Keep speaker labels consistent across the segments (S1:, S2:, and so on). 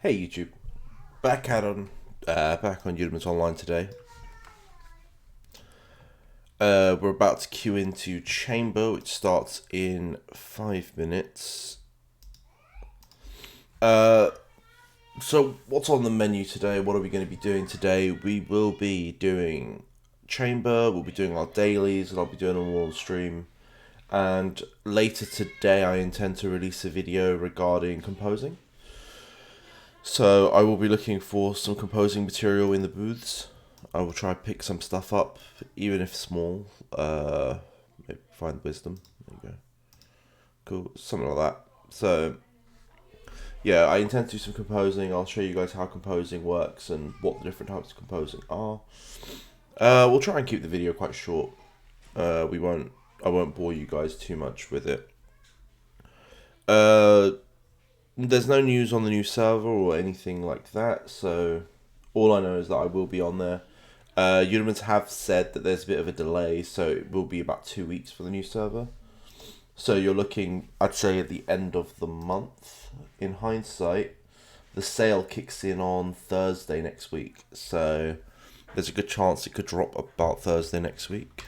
S1: Hey YouTube, back on Eudemons Online today. We're about to queue into Chamber, which starts in 5 minutes. So what's on the menu today? What are we going to be doing today? We will be doing Chamber, we'll be doing our dailies, and I'll be doing them all on stream. And later today I intend to release a video regarding composing. So I will be looking for some composing material in the booths. I will try to pick some stuff up, even if small. Maybe find wisdom. There you go. Cool, something like that. So yeah, I intend to do some composing. I'll show you guys how composing works and what the different types of composing are. We'll try and keep the video quite short. I won't bore you guys too much with it. There's no news on the new server or anything like that, so all I know is that I will be on there. Eudemons have said that there's a bit of a delay, so it will be about 2 weeks for the new server. So you're looking, I'd say, at the end of the month. In hindsight, the sale kicks in on Thursday next week, so there's a good chance it could drop about Thursday next week.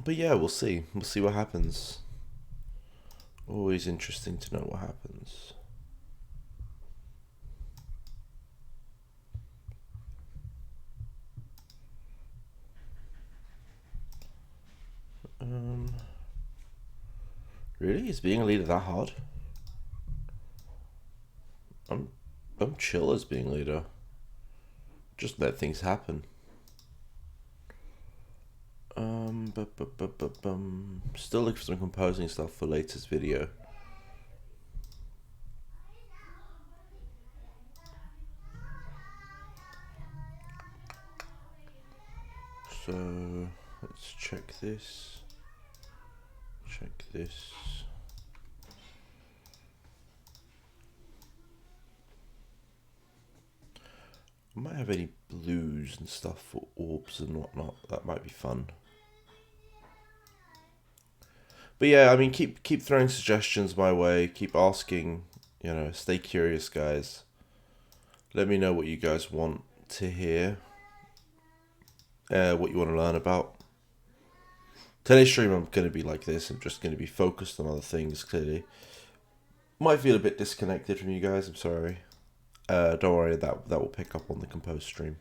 S1: But yeah, we'll see. We'll see what happens. Always interesting to know what happens. Really? Is being a leader that hard? I'm chill as being leader. Just let things happen. Still looking for some composing stuff for latest video. So let's check this. Check this. I might have any blues and stuff for orbs and whatnot. That might be fun. But yeah, I mean, keep throwing suggestions my way. Keep asking. You know, stay curious, guys. Let me know what you guys want to hear. What you want to learn about. Today's stream, I'm going to be like this. I'm just going to be focused on other things, clearly. Might feel a bit disconnected from you guys. I'm sorry. Don't worry, that will pick up on the composed stream.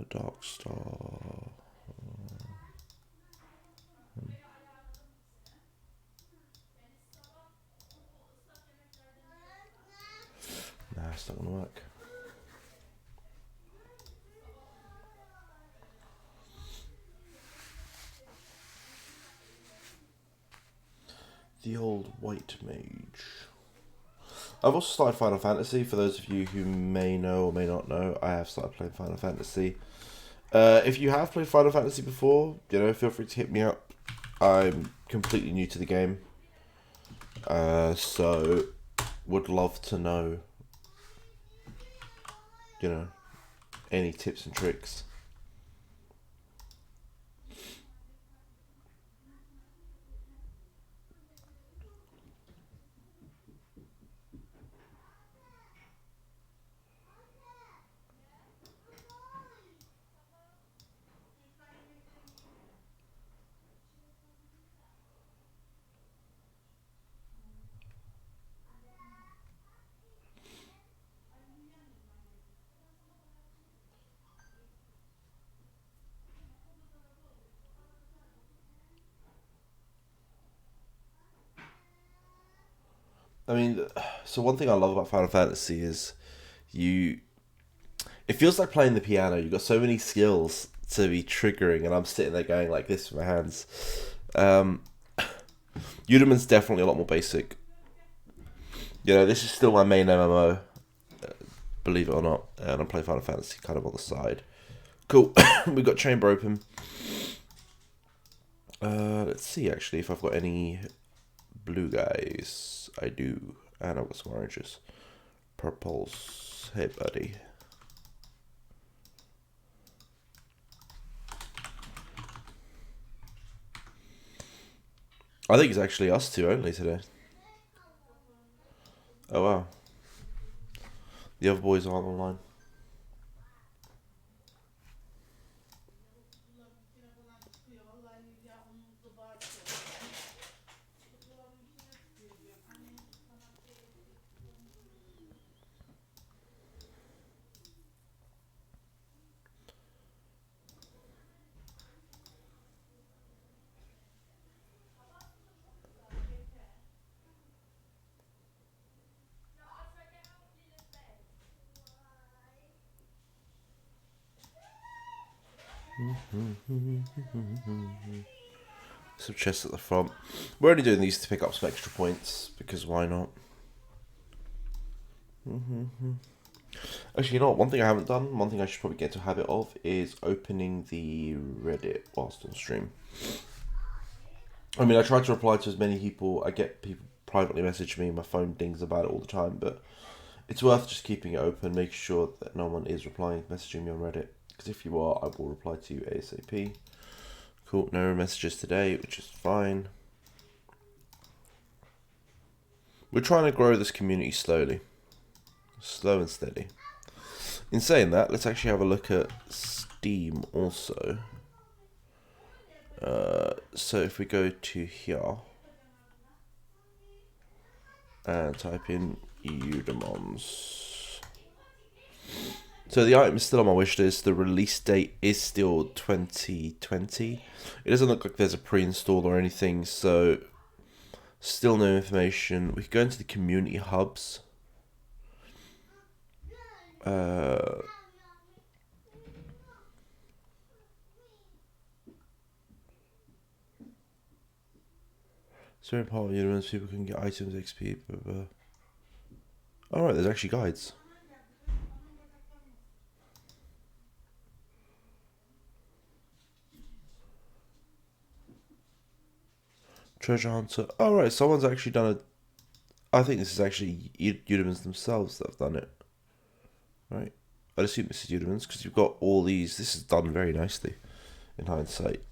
S1: Dark Star. Nah, it's not going to work. The old white mage. I've also started Final Fantasy. For those of you who may know or may not know, I have started playing Final Fantasy. If you have played Final Fantasy before, you know, feel free to hit me up. I'm completely new to the game, so would love to know, you know, any tips and tricks. I mean, so one thing I love about Final Fantasy is it feels like playing the piano. You've got so many skills to be triggering, and I'm sitting there going like this with my hands. Eudemons definitely a lot more basic. You know, this is still my main MMO, believe it or not, and I'm playing Final Fantasy kind of on the side. Cool, we've got Chamber open. Let's see actually if I've got any blue guys. I do, and I've got some oranges. Purples, hey buddy. I think it's actually us two only today. Oh wow. The other boys aren't online. Some chests at the front. We're only doing these to pick up some extra points, because why not? Actually, you know what? One thing I haven't done, one thing I should probably get into a habit of, is opening the Reddit whilst on stream. I mean, I try to reply to as many people. I get people privately message me, my phone dings about it all the time, but it's worth just keeping it open, making sure that no one is replying, messaging me on Reddit. Because if you are, I will reply to you ASAP. Cool, no messages today, which is fine. We're trying to grow this community slowly. Slow and steady. In saying that, let's actually have a look at Steam also. So if we go to here and type in Eudemons. So the item is still on my wish list. The release date is still 2020. It doesn't look like there's a pre-install or anything, so still no information. We can go into the community hubs. So in part of Eudemons, people can get items, XP, blah, blah. Alright, there's actually guides. Treasure Hunter. Alright, someone's actually done a... I think this is actually Eudemons themselves that have done it. Right? I'd assume this is Eudemons, because you've got all these... This is done very nicely, in hindsight.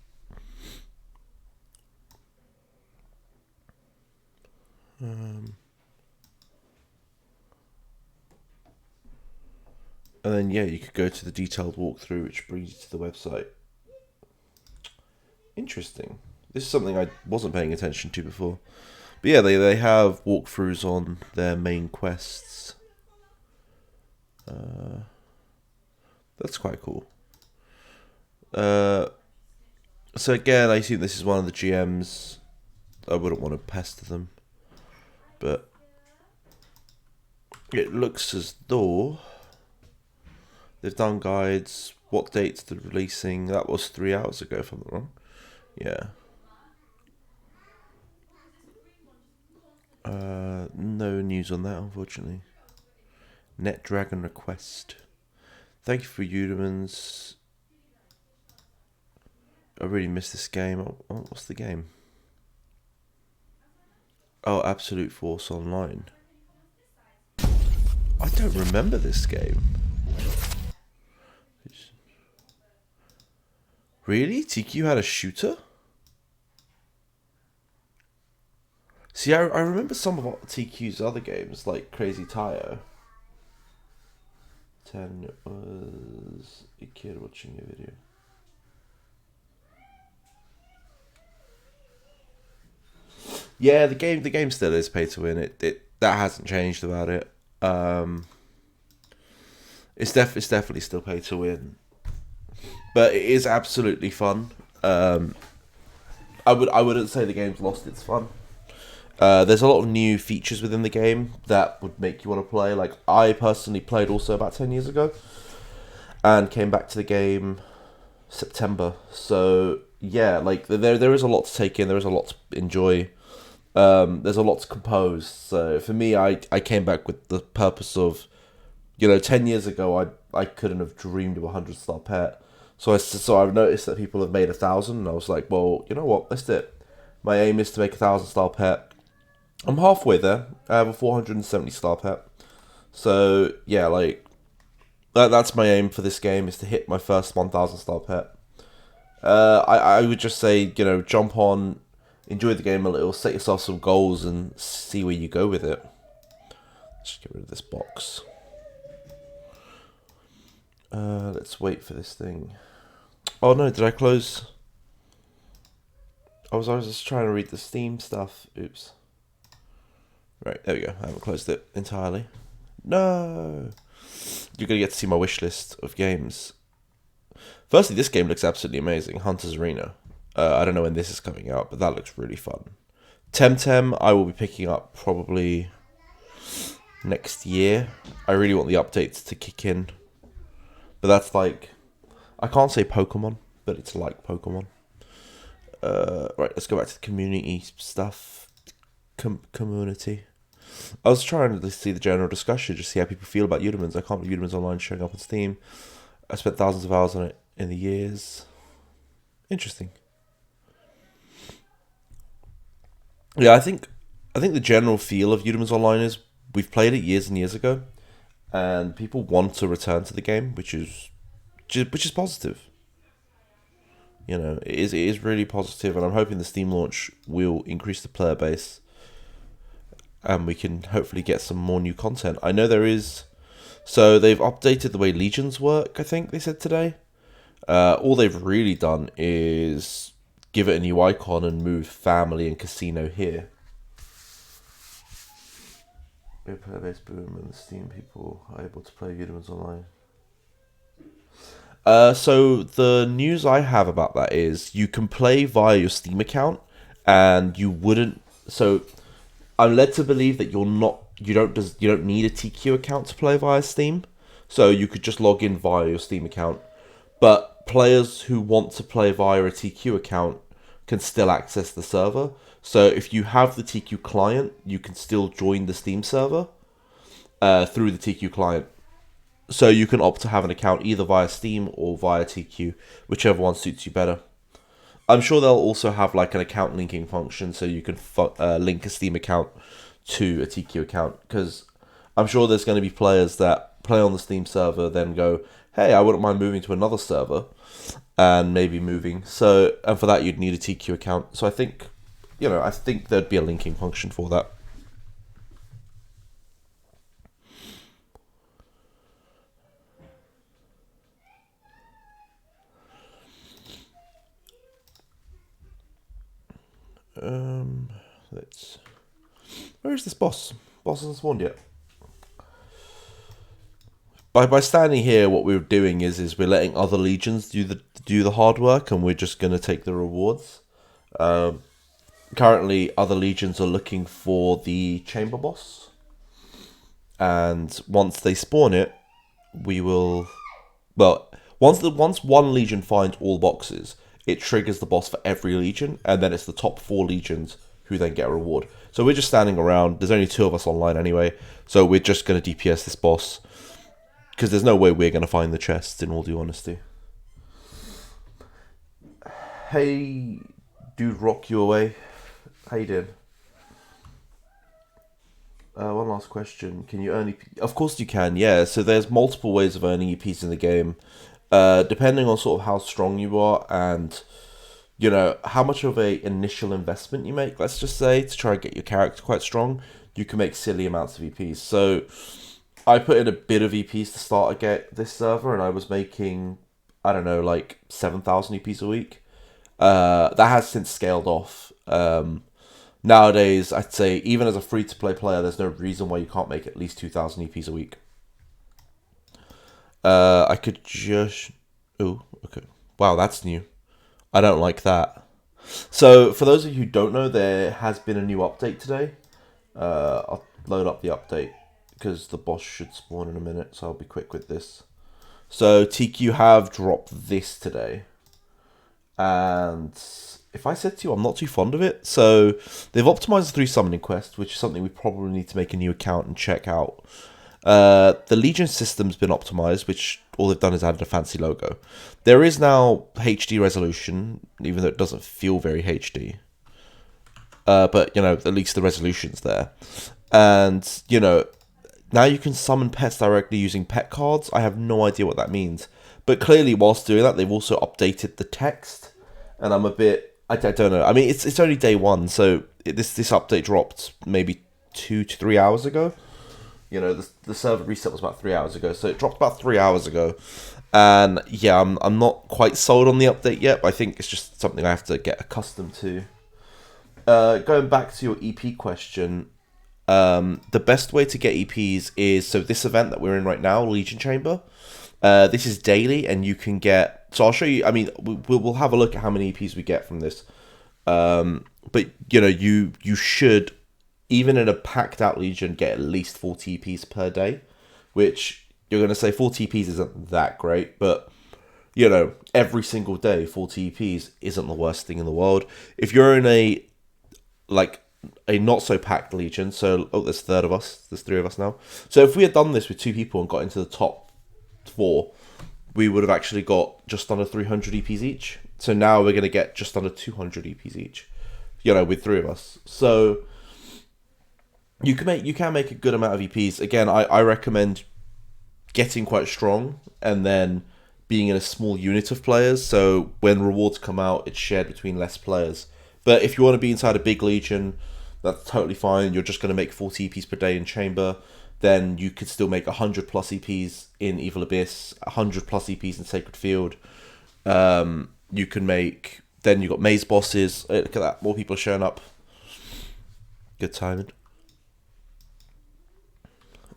S1: And then, yeah, you could go to the detailed walkthrough, which brings you to the website. Interesting. This is something I wasn't paying attention to before. But yeah, they have walkthroughs on their main quests. That's quite cool. So again, I assume this is one of the GMs. I wouldn't want to pester them. But it looks as though they've done guides. What dates they're releasing? That was 3 hours ago, if I'm not wrong. Yeah. No news on that, unfortunately. Net Dragon request. Thank you for Eudemons. I really missed this game. What's the game? Oh, Absolute Force Online. I don't remember this game. Really? TQ had a shooter? See, I remember some of TQ's other games, like Crazy Tayo. 10 was a kid watching a video. Yeah, the game still is pay to win. It that hasn't changed about it. It's definitely still pay to win, but it is absolutely fun. I wouldn't say the game's lost its fun. There's a lot of new features within the game that would make you want to play. Like, I personally played also about 10 years ago and came back to the game September. So yeah, like there is a lot to take in. There is a lot to enjoy. There's a lot to compose. So for me, I came back with the purpose of, 10 years ago I couldn't have dreamed of a 100-star pet. So I've noticed that people have made 1,000, and I was like, well, you know what? Let's do it. My aim is to make a 1,000-star pet. I'm halfway there. I have a 470-star pet. So yeah, like that's my aim for this game, is to hit my first 1,000-star pet. I would just say, jump on, enjoy the game a little, set yourself some goals, and see where you go with it. Let's get rid of this box. Let's wait for this thing. Oh no, did I close? I was just trying to read the Steam stuff. Oops. Right, there we go. I haven't closed it entirely. No! You're going to get to see my wish list of games. Firstly, this game looks absolutely amazing. Hunter's Arena. I don't know when this is coming out, but that looks really fun. Temtem, I will be picking up probably next year. I really want the updates to kick in. But that's like... I can't say Pokemon, but it's like Pokemon. Right, let's go back to the community stuff. Community. I was trying to see the general discussion, just see how people feel about Eudemons. I can't believe Eudemons Online showing up on Steam. I spent thousands of hours on it in the years. Interesting. Yeah, I think the general feel of Eudemons Online is we've played it years and years ago, and people want to return to the game, which is positive. You know, it is really positive, and I'm hoping the Steam launch will increase the player base, and we can hopefully get some more new content. I know there is, so they've updated the way legions work. I think they said today. All they've really done is give it a new icon and move family and casino here. Player base boom, and the Steam people are able to play Eudemons Online. So the news I have about that is you can play via your Steam account, and you wouldn't. So I'm led to believe that you don't need a TQ account to play via Steam. So you could just log in via your Steam account, but players who want to play via a TQ account can still access the server. So if you have the TQ client, you can still join the Steam server through the TQ client. So you can opt to have an account either via Steam or via TQ, whichever one suits you better. I'm sure they'll also have like an account linking function, so you can link a Steam account to a TQ account, because I'm sure there's going to be players that play on the Steam server, then go, hey, I wouldn't mind moving to another server, and maybe moving. So, and for that you'd need a TQ account. So I think there'd be a linking function for that. Where is this boss? Boss hasn't spawned yet. By standing here, what we're doing is we're letting other legions do the hard work, and we're just gonna take the rewards. Currently, other legions are looking for the chamber boss, and once they spawn it, we will. Well, once one legion finds all boxes, it triggers the boss for every legion, and then it's the top 4 legions who then get a reward. So we're just standing around. There's only 2 of us online anyway, so we're just going to DPS this boss, because there's no way we're going to find the chests, in all due honesty. Hey, dude, rock you away. How you doing? One last question. Can you earn EP? Of course you can, yeah. So there's multiple ways of earning EPs in the game. Depending on sort of how strong you are and, you know, how much of a initial investment you make, let's just say, to try and get your character quite strong, you can make silly amounts of EPs. So I put in a bit of EPs to start this server, and I was making, I don't know, like 7,000 EPs a week. That has since scaled off. Nowadays, I'd say, even as a free-to-play player, there's no reason why you can't make at least 2,000 EPs a week. I could just... Oh, okay. Wow, that's new. I don't like that. So, for those of you who don't know, there has been a new update today. I'll load up the update, because the boss should spawn in a minute, so I'll be quick with this. So, TQ have dropped this today. And if I said to you, I'm not too fond of it. So, they've optimized the 3 summoning quest, which is something we probably need to make a new account and check out. The Legion system's been optimized, which all they've done is added a fancy logo. There is now HD resolution, even though it doesn't feel very HD. But, you know, at least the resolution's there. And, you know, now you can summon pets directly using pet cards. I have no idea what that means. But clearly, whilst doing that, they've also updated the text. And I'm a bit I don't know. I mean, it's only day one, so this update dropped maybe 2 to 3 hours ago. You know, the server reset was about 3 hours ago, so it dropped about 3 hours ago. And yeah, I'm not quite sold on the update yet, but I think it's just something I have to get accustomed to. Going back to your EP question, the best way to get EPs is, so this event that we're in right now, Legion Chamber. This is daily, and you can get. So I'll show you. I mean, we'll have a look at how many EPs we get from this. But you know, you should, even in a packed out Legion, get at least 40 EPs per day, which you're going to say 40 EPs isn't that great, but you know, every single day 40 EPs isn't the worst thing in the world. If you're in a like a not so packed Legion, so there's a third of us, there's three of us now. So if we had done this with two people and got into the top four, we would have actually got just under 300 EPs each. So now we're going to get just under 200 EPs each, you know, with three of us. So you can make a good amount of EPs. Again, I recommend getting quite strong and then being in a small unit of players. So when rewards come out, it's shared between less players. But if you want to be inside a big Legion, that's totally fine. You're just going to make 40 EPs per day in Chamber. Then you could still make 100 plus EPs in Evil Abyss, 100 plus EPs in Sacred Field. You can make. Then you got maze bosses. Look at that, more people are showing up. Good timing.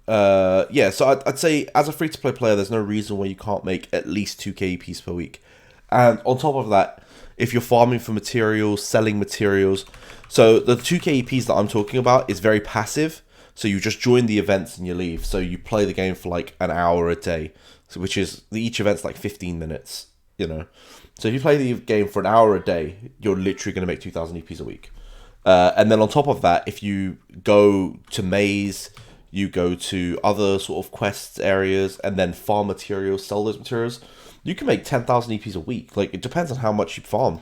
S1: Yeah, so I'd say as a free to play player, there's no reason why you can't make at least 2k EPs per week. And on top of that, if you're farming for materials, selling materials, so the 2k EPs that I'm talking about is very passive. So you just join the events and you leave. So you play the game for like an hour a day, so which is each event's like 15 minutes. You know, so if you play the game for an hour a day, you're literally going to make 2,000 EPs a week. And then on top of that, if you go to maze, you go to other sort of quests areas, and then farm materials, sell those materials, you can make 10,000 EPs a week. Like, it depends on how much you farm.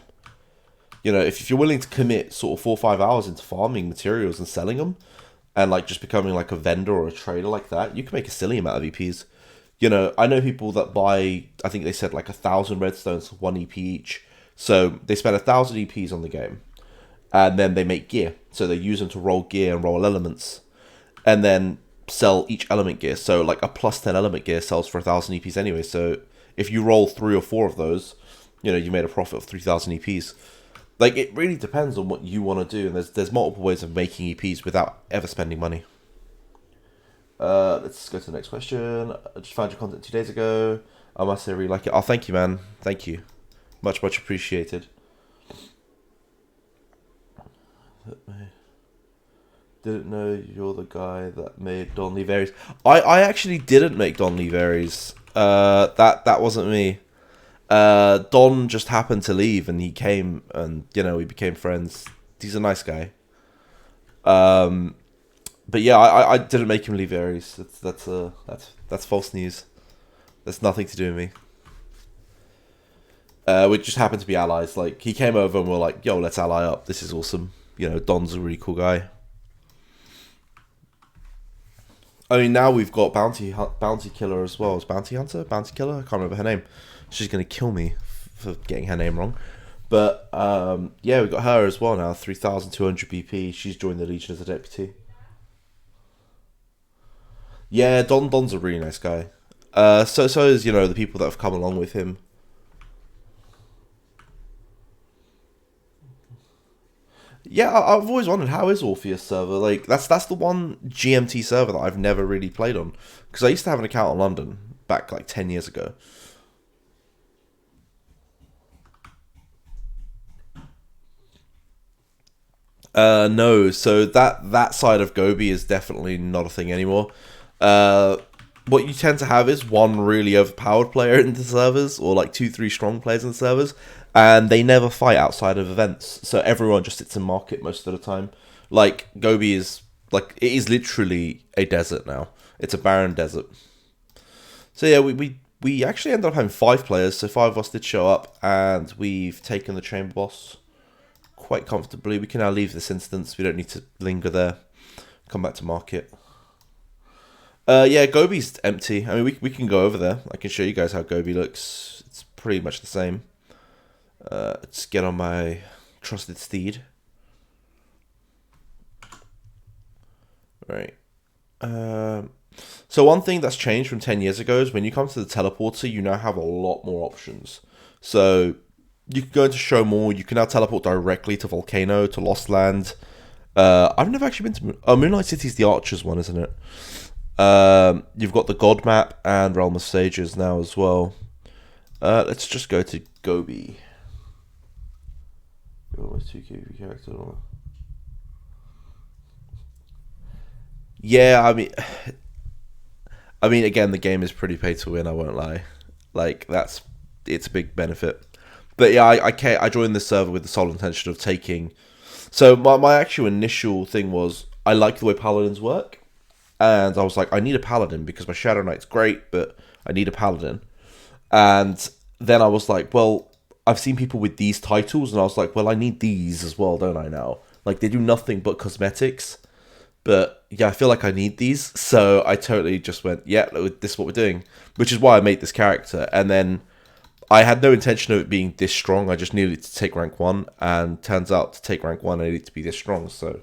S1: You know, if you're willing to commit sort of 4 or 5 hours into farming materials and selling them, and like just becoming like a vendor or a trader like that, you can make a silly amount of EPs. You know, I know people that buy, I think they said like 1,000 redstones for 1 EP each. So they spend 1,000 EPs on the game, and then they make gear. So they use them to roll gear and roll elements, and then sell each element gear. So like a plus 10 element gear sells for 1,000 EPs anyway. So if you roll 3 or 4 of those, you know, you made a profit of 3,000 EPs. Like, it really depends on what you want to do, and there's multiple ways of making EPs without ever spending money. Let's go to the next question. I just found your content 2 days ago. I must say I really like it. Oh, thank you, man. Thank you. Much appreciated. Didn't know you're the guy that made Don Leaveries. I actually didn't make Don Leaveries. That wasn't me. Don just happened to leave, and he came, and you know, we became friends. He's a nice guy. But yeah, I didn't make him leave Ares. That's false news. That's nothing to do with me. We just happened to be allies. Like, he came over and we're like, yo, let's ally up. This is awesome. You know, Don's a really cool guy. I mean, now we've got Bounty Killer as well. Is Bounty Hunter? Bounty Killer? I can't remember her name. She's going to kill me for getting her name wrong. But, yeah, we've got her as well now. 3,200 BP. She's joined the Legion as a deputy. Yeah, Don's a really nice guy. So is, you know, the people that have come along with him. Yeah, I've always wondered, how is Orpheus server? Like, that's the one GMT server that I've never really played on. Because I used to have an account on London back like 10 years ago. No, so that side of Gobi is definitely not a thing anymore. What you tend to have is one really overpowered player in the servers, or like 2-3 strong players in the servers, and they never fight outside of events. So everyone just sits in market most of the time. Like, Gobi is like, it is literally a desert now. It's a barren desert. So yeah, we actually ended up having 5 players. So 5 of us did show up, and we've taken the chamber boss quite comfortably. We can now leave this instance. We don't need to linger there. Come back to market. Yeah, Gobi's empty. I mean, we can go over there. I can show you guys how Gobi looks. It's pretty much the same. Let's get on my trusted steed. Right. So one thing that's changed from 10 years ago is when you come to the teleporter, you now have a lot more options. So you can go into show more. You can now teleport directly to Volcano, to Lost Land. I've never actually been to... Oh, Moonlight City's the Archers one, isn't it? You've got the God Map and Realm of Sages now as well. Let's just go to Gobi. Almost 2 character. Yeah, I mean, again, the game is pretty pay to win. I won't lie. Like it's a big benefit. But yeah, I joined this server with the sole intention of taking. So my actual initial thing was I like the way paladins work, and I was like, I need a paladin because my Shadow Knight's great, but I need a paladin. And then I was like, well, I've seen people with these titles, and I was like, well, I need these as well, don't I now? Like, they do nothing but cosmetics. But yeah, I feel like I need these. So I totally just went, yeah, this is what we're doing. Which is why I made this character. And then I had no intention of it being this strong. I just needed to take rank 1. And turns out to take rank 1, I needed to be this strong. So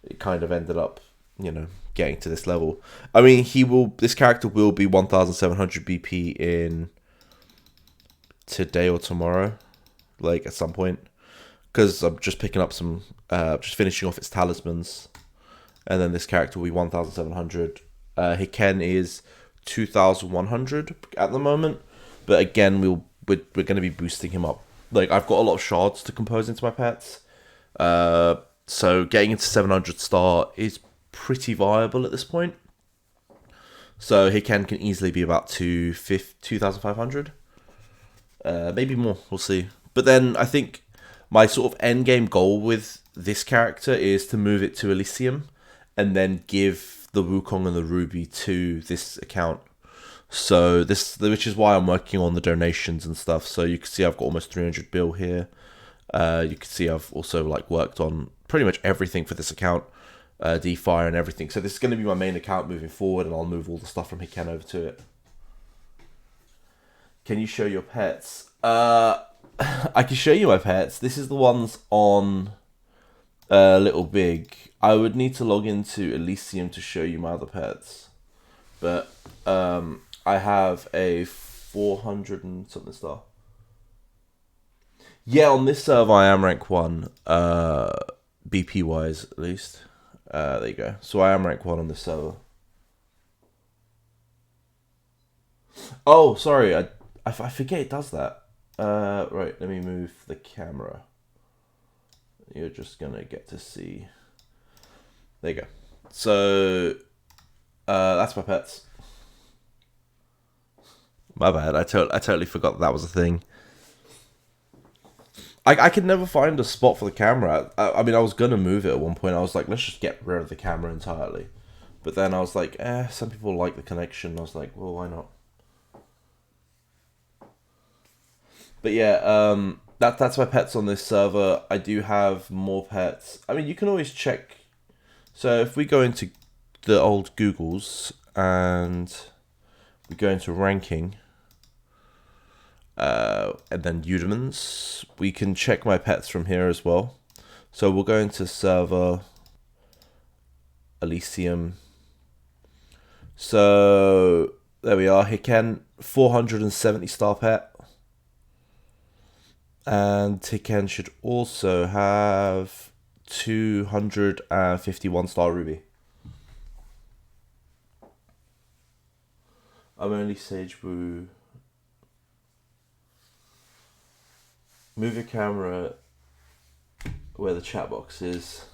S1: it kind of ended up, getting to this level. I mean, this character will be 1,700 BP in today or tomorrow, like at some point, because I'm just picking up some, just finishing off its talismans, and then this character will be 1,700. Hiken is 2,100 at the moment, but again, we're going to be boosting him up. Like, I've got a lot of shards to compose into my pets, so getting into 700 star is pretty viable at this point. So Hiken can easily be about 2,500. Maybe more, we'll see. But then I think my sort of end game goal with this character is to move it to Elysium and then give the Wukong and the Ruby to this account. So which is why I'm working on the donations and stuff. So you can see I've got almost 300 bill here. You can see I've also worked on pretty much everything for this account, DeFi and everything. So this is going to be my main account moving forward, and I'll move all the stuff from Hiken over to it. Can you show your pets? I can show you my pets. This is the ones on Little Big. I would need to log into Elysium to show you my other pets. But I have a 400 and something star. Yeah, on this server I am rank 1. BP wise, at least. There you go. So I am rank 1 on this server. Oh, sorry. I forget it does that. Right, let me move the camera. You're just gonna get to see. There you go. So, that's my pets. My bad. I totally forgot that was a thing. I could never find a spot for the camera. I mean, I was gonna move it at one point. I was like, let's just get rid of the camera entirely. But then I was like, some people like the connection. I was like, well, why not? But yeah, that's my pets on this server. I do have more pets. I mean, you can always check. So if we go into the old Googles and we go into ranking, and then Eudemons, we can check my pets from here as well. So we'll go into server, Elysium. So there we are. Hiken, 470 star pet. And Hiken should also have 251 star Ruby. I'm only Sage Wu. Move your camera where the chat box is.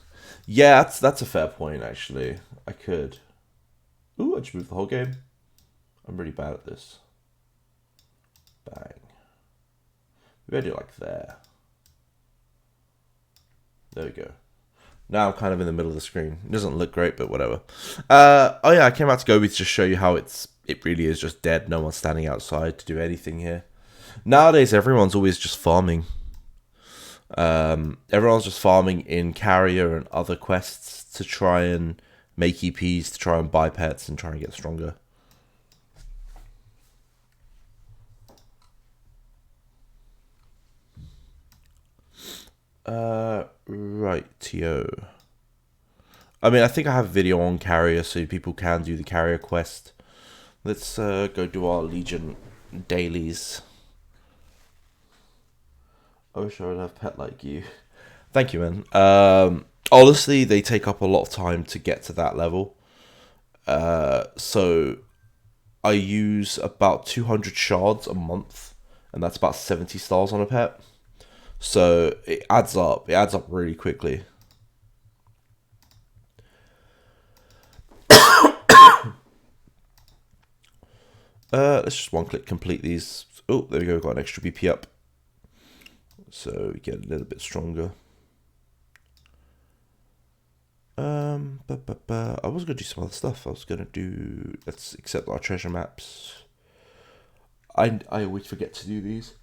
S1: Yeah, that's a fair point, actually. I could. Ooh, I just moved the whole game. I'm really bad at this. Bang. Maybe I do like there. There we go. Now I'm kind of in the middle of the screen. It doesn't look great, but whatever. Oh yeah, I came out to Gobi to just show you how it really is just dead. No one's standing outside to do anything here. Nowadays, everyone's always just farming. Everyone's just farming in Carrier and other quests to try and make EPs, to try and buy pets and try and get stronger. Rightio. I mean, I think I have a video on carrier, so people can do the carrier quest. Let's go do our Legion dailies. I wish I would have pet like you. Thank you, man. Honestly, they take up a lot of time to get to that level. So I use about 200 shards a month, and that's about 70 stars on a pet. So it adds up. It adds up really quickly. Let's just one-click complete these. Oh, there we go. Got an extra BP up. So we get a little bit stronger. I was gonna do some other stuff. I was gonna do. Let's accept our treasure maps. I always forget to do these.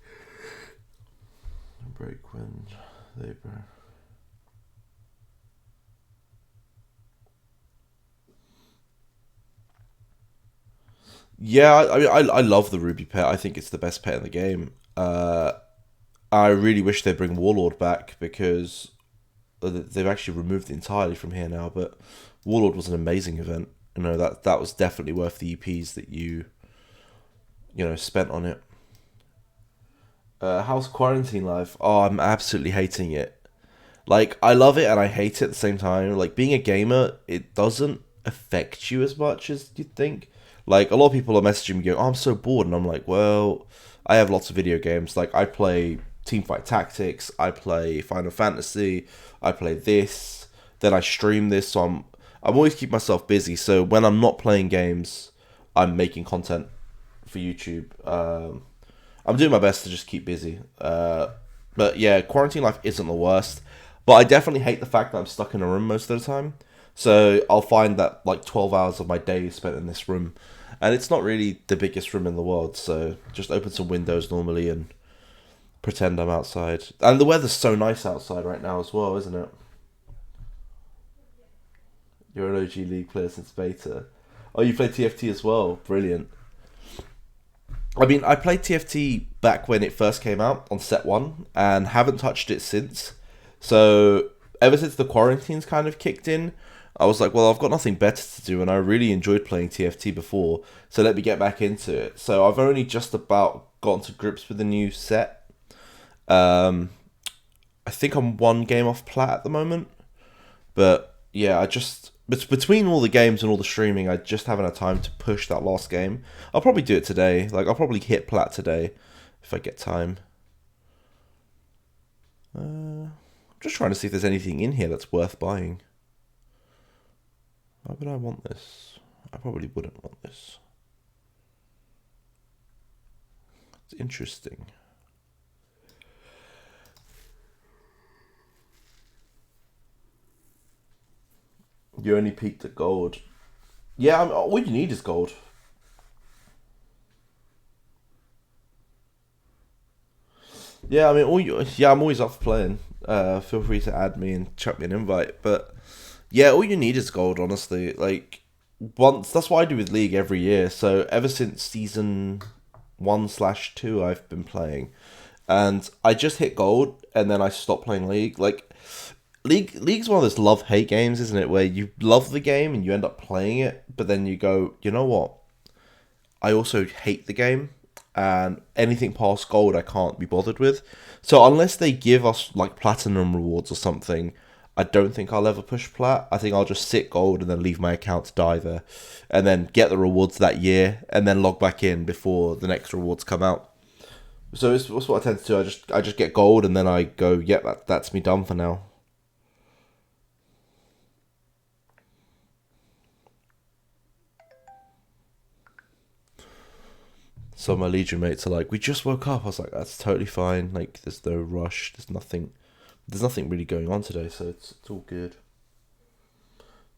S1: Break when they burn. Yeah, I mean, I love the Ruby pet. I think it's the best pet in the game. I really wish they'd bring Warlord back because they've actually removed it entirely from here now. But Warlord was an amazing event. You know, that was definitely worth the EPs that you spent on it. How's quarantine life? Oh, I'm absolutely hating it. Like, I love it and I hate it at the same time. Like, being a gamer, it doesn't affect you as much as you'd think. Like, a lot of people are messaging me going, oh, I'm so bored. And I'm like, well, I have lots of video games. Like, I play Teamfight Tactics. I play Final Fantasy. I play this. Then I stream this. So I'm always keep myself busy. So when I'm not playing games, I'm making content for YouTube. I'm doing my best to just keep busy. But yeah, quarantine life isn't the worst. But I definitely hate the fact that I'm stuck in a room most of the time. So I'll find that like 12 hours of my day is spent in this room. And it's not really the biggest room in the world. So just open some windows normally and pretend I'm outside. And the weather's so nice outside right now as well, isn't it? You're an OG League player since beta. Oh, you play TFT as well? Brilliant. I mean, I played TFT back when it first came out on set 1 and haven't touched it since. So, ever since the quarantines kind of kicked in, I was like, well, I've got nothing better to do and I really enjoyed playing TFT before, so let me get back into it. So, I've only just about gotten to grips with the new set. I think I'm one game off plat at the moment. But, yeah, But between all the games and all the streaming, I just haven't had time to push that last game. I'll probably do it today. Like, I'll probably hit plat today if I get time. I'm just trying to see if there's anything in here that's worth buying. Why would I want this? I probably wouldn't want this. It's interesting. You only peaked at gold. Yeah, all you need is gold. Yeah, I mean, I'm always up for playing. Feel free to add me and chuck me an invite. But yeah, all you need is gold. Honestly, like once that's what I do with League every year. So ever since season 1/2, I've been playing, and I just hit gold, and then I stopped playing League. Like League's one of those love hate games, isn't it? Where you love the game and you end up playing it, but then you go, you know what? I also hate the game, and anything past gold I can't be bothered with. So unless they give us like platinum rewards or something, I don't think I'll ever push plat. I think I'll just sit gold and then leave my account to die there, and then get the rewards that year, and then log back in before the next rewards come out. So it's what I tend to do. I just get gold and then I go, yep, that's me done for now. So my Legion mates are like, we just woke up. I was like, that's totally fine. Like, there's no rush. There's nothing really going on today, so it's all good.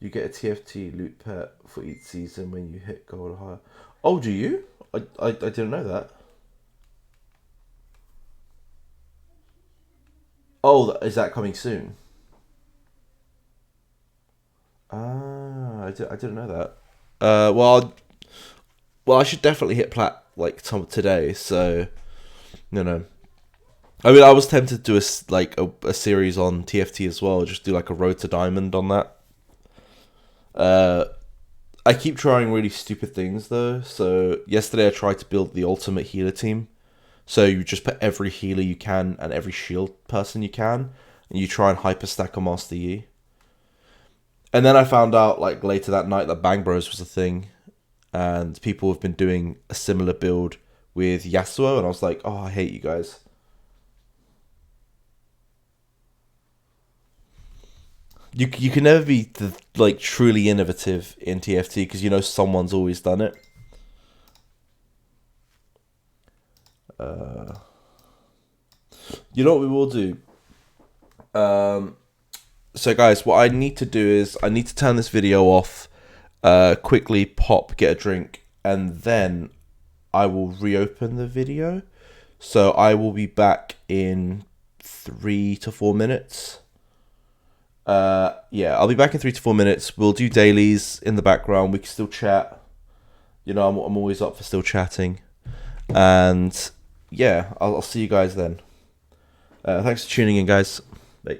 S1: You get a TFT loot pet for each season when you hit gold or higher. Oh, do you? I didn't know that. Oh, is that coming soon? Ah, I didn't know that. Well, I should definitely hit plat like today. So, no. I mean, I was tempted to do a series on TFT as well, just do like a Road to Diamond on that. Uh, I keep trying really stupid things though. So yesterday I tried to build the ultimate healer team. So you just put every healer you can and every shield person you can, and you try and hyper stack a Master Yi. And then I found out like later that night that Bang Bros was a thing, and people have been doing a similar build with Yasuo, and I was like, oh, I hate you guys. You can never be like truly innovative in TFT because you know someone's always done it. You know what we will do? So guys, what I need to do is I need to turn this video off, quickly pop, get a drink, and then I will reopen the video. So I will be back in 3 to 4 minutes. Yeah, I'll be back in 3 to 4 minutes. We'll do dailies in the background. We can still chat. You know, I'm always up for still chatting. And yeah, I'll see you guys then. Thanks for tuning in, guys. Bye.